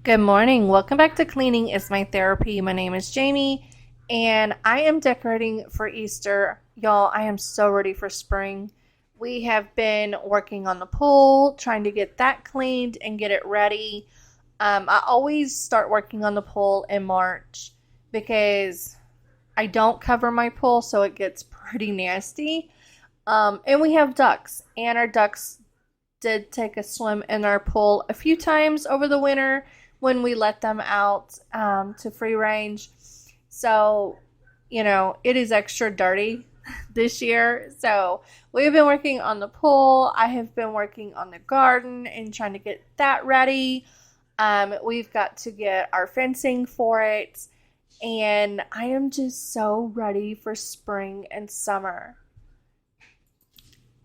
Good morning. Welcome back to Cleaning is My Therapy. My name is Jamie and I am decorating for Easter. Y'all, I am so ready for spring. We have been working on the pool, trying to get that cleaned and get it ready. I always start working on the pool in March because I don't cover my pool, so it gets pretty nasty. And we have ducks, and our ducks did take a swim in our pool a few times over the winter when we let them out to free range. So, it is extra dirty this year. So we've been working on the pool. I have been working on the garden and trying to get that ready. We've got to get our fencing for it. And I am just so ready for spring and summer.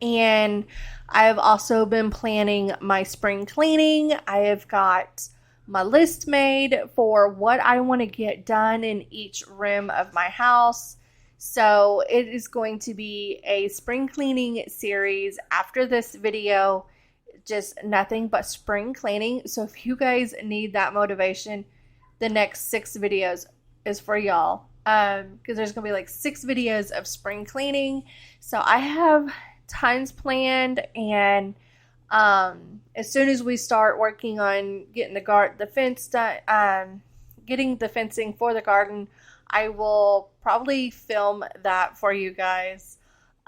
And I have also been planning my spring cleaning. I have got my list made for what I want to get done in each room of my house. So it is going to be a spring cleaning series after this video, just nothing but spring cleaning. So if you guys need that motivation, the next 6 videos is for y'all, because there's gonna be like 6 videos of spring cleaning. So I have tons planned, and as soon as we start working on getting the fence done, getting the fencing for the garden, I will probably film that for you guys.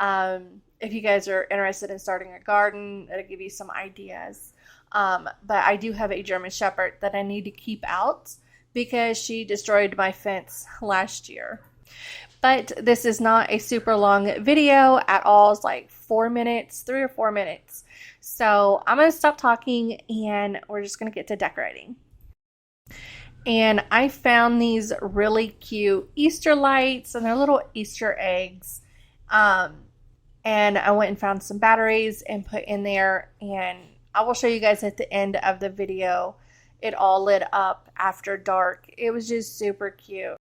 If you guys are interested in starting a garden, it'll give you some ideas. But I do have a German Shepherd that I need to keep out because she destroyed my fence last year. But this is not a super long video at all. It's like 4 minutes, 3 or 4 minutes. So I'm going to stop talking and we're just going to get to decorating. And I found these really cute Easter lights, and they're little Easter eggs. And I went and found some batteries and put in there, and I will show you guys at the end of the video. It all lit up after dark. It was just super cute.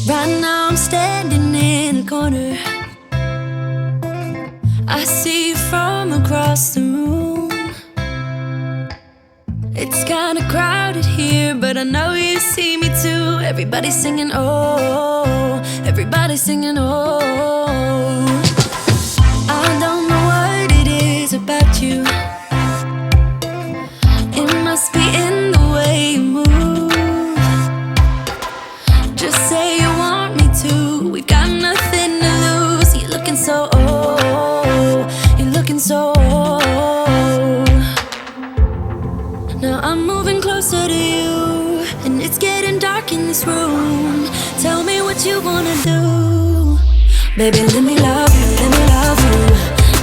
Right now I'm standing in the corner. I see you from across the room. It's kinda crowded here, but I know you see me too. Everybody's singing, oh, everybody's singing, oh. I don't know what it is about you. It must be in the way you move. Just say you want me to. We got nothing to lose. You're looking so old. You're looking so old. Now I'm moving closer to you, and it's getting dark in this room. Tell me what you wanna do. Baby, let me love you, let me love you.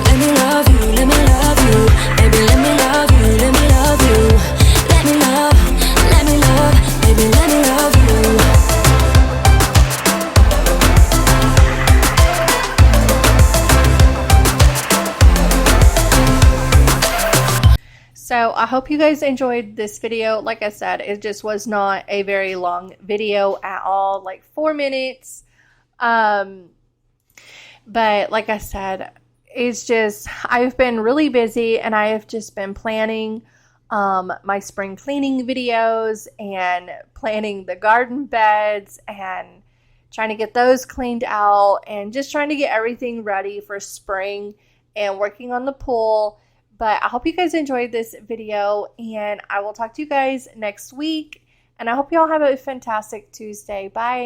Let me love you, let me love you. Baby, let me love you, let me love you. Let me love, baby, let me love you. So I hope you guys enjoyed this video. Like I said, it just was not a very long video at all, like 4 minutes. But like I said, it's just, I've been really busy, and I have just been planning my spring cleaning videos and planning the garden beds and trying to get those cleaned out and just trying to get everything ready for spring and working on the pool. But I hope you guys enjoyed this video, and I will talk to you guys next week. And I hope you all have a fantastic Tuesday. Bye.